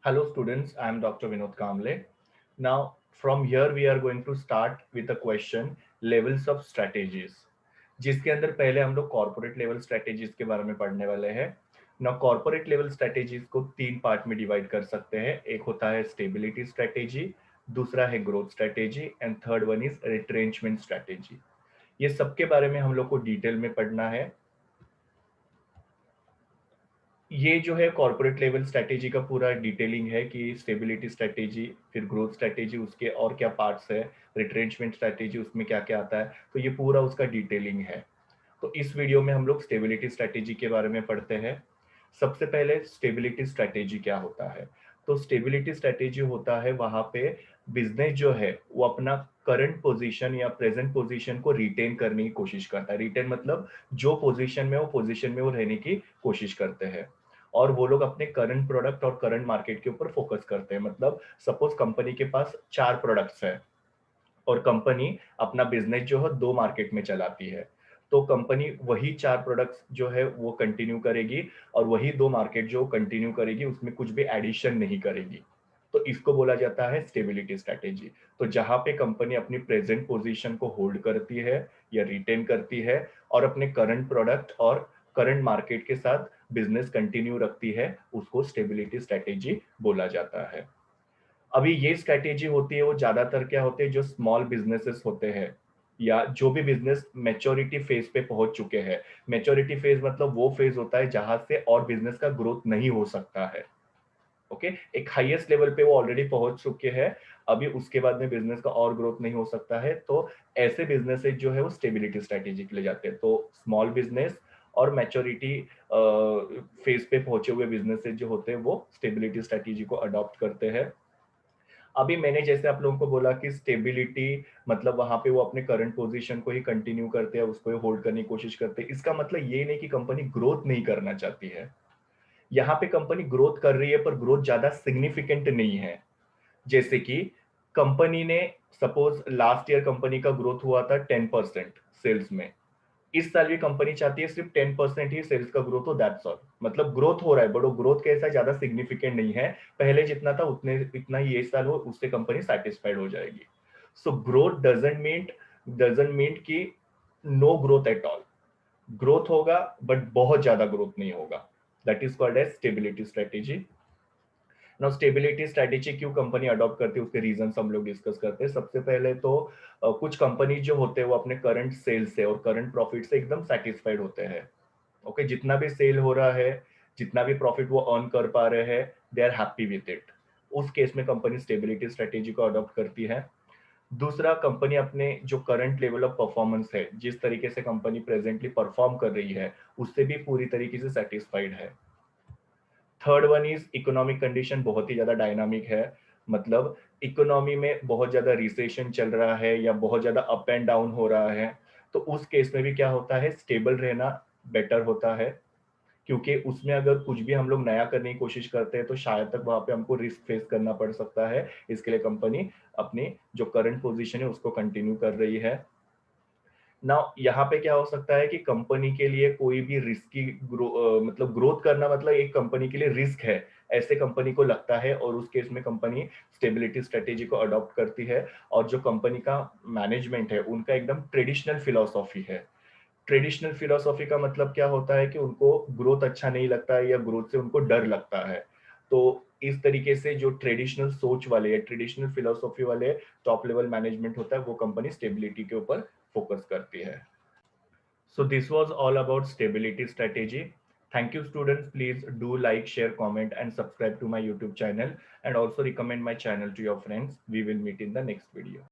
Hello students, I am Dr. Vinod Kamble. Now from here we are going to start with a question levels of strategies जिसके अंदर पहले हम लोग corporate level strategies के बारे में पढ़ने वाले हैं। ना कॉर्पोरेट लेवल स्ट्रेटेजीज को तीन पार्ट में डिवाइड कर सकते हैं। एक होता है स्टेबिलिटी स्ट्रेटेजी, दूसरा है growth strategy and third one is retrenchment strategy. ये सबके बारे में हम लोग को डिटेल में पढ़ना है। ये जो है कॉर्पोरेट लेवल स्ट्रेटेजी का पूरा डिटेलिंग है कि स्टेबिलिटी स्ट्रेटेजी, फिर ग्रोथ स्ट्रेटेजी, उसके और क्या पार्ट्स है, रिट्रेंचमेंट स्ट्रेटेजी उसमें क्या क्या आता है, तो ये पूरा उसका डिटेलिंग है। तो इस वीडियो में हम लोग स्टेबिलिटी स्ट्रेटेजी के बारे में पढ़ते हैं। सबसे पहले स्टेबिलिटी स्ट्रेटेजी क्या होता है। तो स्टेबिलिटी स्ट्रेटेजी होता है वहां पे बिजनेस जो है वो अपना करंट पोजीशन या प्रेजेंट पोजीशन को रिटेन करने की कोशिश करता है। रिटेन मतलब जो पोजीशन में, वो पोजीशन में वो रहने की कोशिश करते हैं और वो लोग अपने करंट प्रोडक्ट और करंट मार्केट के ऊपर फोकस करते हैं। मतलब सपोज कंपनी के पास 4 प्रोडक्ट्स है और कंपनी अपना बिजनेस जो है 2 मार्केट में चलाती है, तो कंपनी वही 4 प्रोडक्ट्स जो है वो कंटिन्यू करेगी और वही 2 मार्केट जो कंटिन्यू करेगी, उसमें कुछ भी एडिशन नहीं करेगी। तो इसको बोला जाता है स्टेबिलिटी स्ट्रेटेजी। तो जहां पे कंपनी अपनी प्रेजेंट पोजीशन को होल्ड करती है या रिटेन करती है और अपने करंट प्रोडक्ट और करंट मार्केट के साथ बिजनेस कंटिन्यू रखती है, उसको स्टेबिलिटी स्ट्रेटेजी बोला जाता है। अभी ये स्ट्रेटेजी होती है वो ज्यादातर क्या होते हैं, जो स्मॉल बिजनेसेस होते हैं या जो भी बिजनेस मैच्योरिटी फेज पे पहुंच चुके हैं। मैच्योरिटी फेज मतलब वो फेज होता है जहां से और बिजनेस का ग्रोथ नहीं हो सकता है। ओके, एक हाईएस्ट लेवल पे वो ऑलरेडी पहुंच चुके हैं, अभी उसके बाद में बिजनेस का और ग्रोथ नहीं हो सकता है, तो ऐसे बिजनेसेस जो है वो स्टेबिलिटी स्ट्रेटेजी के लिए जाते हैं। तो स्मॉल बिजनेस और मैच्योरिटी फेज पे पहुंचे हुए बिजनेसेस जो होते हैं वो स्टेबिलिटी स्ट्रेटेजी को अडॉप्ट करते हैं। अभी मैंने जैसे आप लोगों को बोला कि स्टेबिलिटी मतलब वहां पे वो अपने करंट पोजीशन को ही कंटिन्यू करते हैं, उसको ही होल्ड करने की कोशिश करते हैं। इसका मतलब ये नहीं कि कंपनी ग्रोथ नहीं करना चाहती है। यहाँ पे कंपनी ग्रोथ कर रही है पर ग्रोथ ज्यादा सिग्निफिकेंट नहीं है। जैसे कि कंपनी ने सपोज लास्ट ईयर कंपनी का ग्रोथ हुआ था 10% सेल्स में। इस साल भी कंपनी चाहती है सिर्फ 10% ही सेल्स का ग्रोथ हो, दैट्स ऑल। मतलब ग्रोथ हो रहा है बट वो ग्रोथ कैसा ज्यादा सिग्निफिकेंट नहीं है। पहले जितना था उतने इतना ही ये साल हो, उससे कंपनी सेटिस्फाइड हो जाएगी। सो ग्रोथ डजंट मीन कि no growth at all. Growth होगा बट बहुत ज्यादा ग्रोथ नहीं होगा। That is called as stability strategy. Now stability strategy क्यों कंपनी अडॉप्ट करती है, उसके रीजन हम लोग डिस्कस करते हैं। सबसे पहले तो कुछ कंपनी जो होते हैं वो अपने करंट सेल्स से और करंट प्रॉफिट से एकदम सेटिस्फाइड होते हैं। ओके, जितना भी सेल हो रहा है, जितना भी प्रॉफिट वो अर्न कर पा रहे हैं, they are happy with it. उस केस में कंपनी स्टेबिलिटी स्ट्रेटेजी को अडॉप्ट करती है। दूसरा, कंपनी अपने जो करंट लेवल ऑफ परफॉर्मेंस है, जिस तरीके से कंपनी प्रेजेंटली परफॉर्म कर रही है, उससे भी पूरी तरीके से सेटिस्फाइड है। Third one is economic condition बहुत ही ज्यादा डायनामिक है। मतलब इकोनॉमी में बहुत ज्यादा रिसेशन चल रहा है या बहुत ज्यादा अप एंड डाउन हो रहा है, तो उस केस में भी क्या होता है, स्टेबल रहना बेटर होता है। क्योंकि उसमें अगर कुछ भी हम लोग नया करने की कोशिश करते हैं तो शायद तक वहां पे हमको रिस्क फेस करना पड़ सकता है। इसके लिए कंपनी अपनी जो करंट पोजीशन है उसको कंटिन्यू कर रही है। ना यहाँ पे क्या हो सकता है कि कंपनी के लिए कोई भी रिस्की मतलब ग्रोथ करना मतलब एक कंपनी के लिए रिस्क है, ऐसे कंपनी को लगता है, और उस केस में कंपनी स्टेबिलिटी स्ट्रेटेजी को अडॉप्ट करती है। और जो कंपनी का मैनेजमेंट है उनका एकदम ट्रेडिशनल फिलोसॉफी है। ट्रेडिशनल फिलोसॉफी का मतलब क्या होता है कि उनको ग्रोथ अच्छा नहीं लगता है या ग्रोथ से उनको डर लगता है। तो इस तरीके से जो ट्रेडिशनल सोच वाले या ट्रेडिशनल फिलोसॉफी वाले टॉप लेवल मैनेजमेंट होता है, वो कंपनी स्टेबिलिटी के ऊपर फोकस करती है। So this was all about stability strategy. Thank you students. Please do like, share, comment and subscribe to my YouTube channel, and also recommend my channel to your friends. We will meet in the next video.